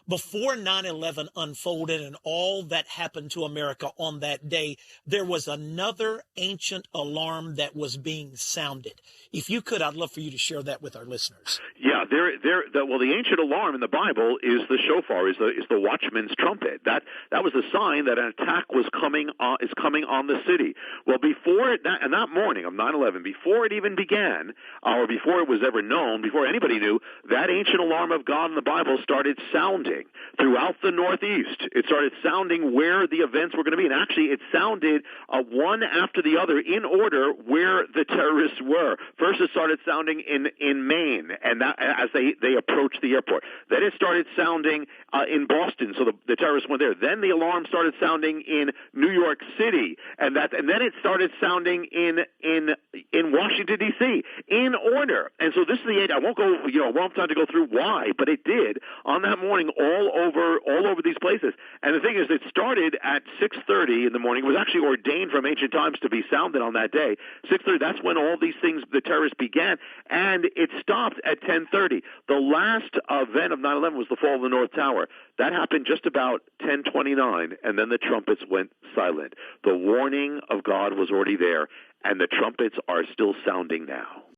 before 9/11 unfolded and all that happened to America on that day, there was another ancient alarm that was being sounded. If you could, I'd love for you to share that with our listeners. Yeah, the ancient alarm in the Bible is the shofar, is the watchman's trumpet. That was a sign that an attack was coming on the city. Well, before that morning of 9/11, before it even began, or before it was ever known, before anybody knew, that ancient alarm of God in the Bible started sounding throughout the Northeast. It started sounding where the events were going to be, and actually, it sounded one after the other in order where the terrorists were. First, it started sounding in Maine, and that, as they approached the airport. Then it started sounding in Boston, so the terrorists went there. Then the alarm started sounding in New York City, and then it started sounding in Washington D.C. in order. And so this is I won't go, won't have time to go through why, but it did on that morning all over these places. And the thing is, it started at 6:30 in the morning. It was actually ordained from ancient times to be sounded on that day. 6:30. That's when all these things, the terrorists began, and it stopped at 10:30. The last event of 9/11 was the fall of the North Tower. That happened just about 10:29, and then the trumpets went silent. The warning of God was already there, and the trumpets are still sounding now.